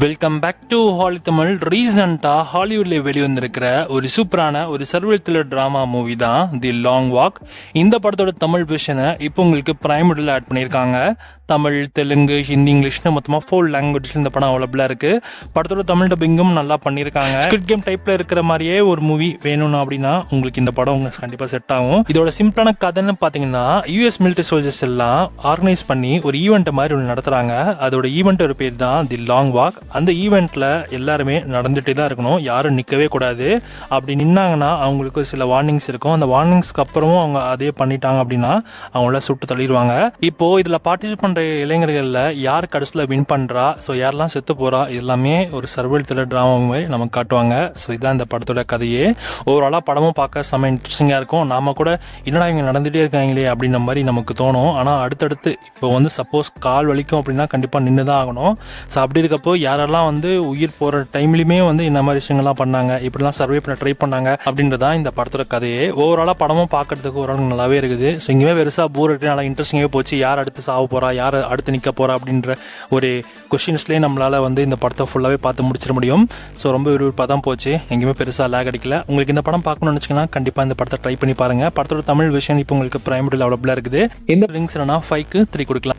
Welcome back to Holly Tamil. ரீசெண்டாக ஹாலிவுட்ல வெளிவந்திருக்கிற ஒரு சூப்பரான ஒரு சர்வைவல் த்ரில்லர் ட்ராமா மூவி தான் தி லாங் வாக். இந்த படத்தோட தமிழ் வெர்ஷனை இப்போ உங்களுக்கு பிரைம் வீடியோவில் ஆட் பண்ணியிருக்காங்க. தமிழ், தெலுங்கு, ஹிந்தி, இங்கிலீஷ்னு மொத்தமாக 4 லாங்குவேஜஸ் இந்த படம் அவைலபிளாக இருக்குது. படத்தோட தமிழ் டப்பிங்கும் நல்லா பண்ணியிருக்காங்க. ஸ்குவிட் கேம் டைப்பில் இருக்கிற மாதிரியே ஒரு மூவி வேணும்னா அப்படின்னா உங்களுக்கு இந்த படம் உங்களுக்கு கண்டிப்பாக செட் ஆகும். இதோட சிம்பிளான கதைன்னு பார்த்தீங்கன்னா, யூஎஸ் மிலிட்டரி சோல்ஜர்ஸ் எல்லாம் ஆர்கனைஸ் பண்ணி ஒரு ஈவெண்ட் மாதிரி ஒன்று நடத்துகிறாங்க. அதோட ஈவெண்ட்டோட பேர் தான் தி லாங் வாக். அந்த ஈவெண்ட்டில் எல்லாருமே நடந்துகிட்டே தான் இருக்கணும், யாரும் நிற்கவே கூடாது. அப்படி நின்னாங்கன்னா அவங்களுக்கு சில வார்னிங்ஸ் இருக்கும். அந்த வார்னிங்ஸ்க்கு அப்புறமும் அவங்க அதே பண்ணிட்டாங்க அப்படின்னா அவங்கள சுட்டு தள்ளிடுவாங்க. இப்போது இதில் பார்ட்டிசிபேட் பண்ணுற இளைஞர்களில் யார் கடைசியில் வின் பண்ணுறா, ஸோ யாரெல்லாம் செத்து போகிறா, எல்லாமே ஒரு சர்வைவல் த்ரில்லர் ட்ராமா மாதிரி நமக்கு காட்டுவாங்க. ஸோ இதுதான் இந்த படத்தோட கதையே. ஓவராலாக படமும் பார்க்க செம்ம இன்ட்ரெஸ்டிங்காக இருக்கும். நாம கூட என்னடா இவங்க நடந்துகிட்டே இருக்காங்களே அப்படின்ற மாதிரி நமக்கு தோணும். ஆனால் அடுத்தடுத்து இப்போ சப்போஸ் கால் வலிக்கும் அப்படின்னா கண்டிப்பாக நின்று தான் ஆகணும். ஸோ அப்படி இருக்கப்போ யாரெல்லாம் உயிர் போகிற டைம்லையுமே இந்த மாதிரி விஷயங்கள்லாம் பண்ணாங்க, இப்படிலாம் சர்வே பண்ண ட்ரை பண்ணாங்க அப்படின்றதான் இந்த படத்தோட கதையே. ஓவராலாக படமும் பார்க்கறதுக்கு ஓரளவுக்கு நல்லாவே இருக்குது. ஸோ இங்கே பெருசாக போர் அடிட்டு நல்லா இன்ட்ரெஸ்டிங்காகவே போச்சு. யார் அடுத்து சாவ போகிறா, யார் அடுத்து நிற்க போகிறா அப்படின்ற ஒரு கொஷின்ஸ்லேயே நம்மளால் இந்த படத்தை ஃபுல்லாகவே பார்த்து முடிச்சிட முடியும். ஸோ ரொம்ப விறுவிறுப்பாக தான் போச்சு, எங்கேயுமே பெருசாக லேக் அடிக்கல. உங்களுக்கு இந்த படம் பார்க்கணும்னு நினச்சிங்கன்னா கண்டிப்பாக இந்த படத்தை ட்ரை பண்ணி பாருங்கள். படத்தோட தமிழ் விஷயம் இப்போ உங்களுக்கு பிரைம் வீடியோவில் அவைலபிளாக இருக்குது. இந்த லிங்க்ஸ் 5க்கு 3 கொடுக்கலாம்.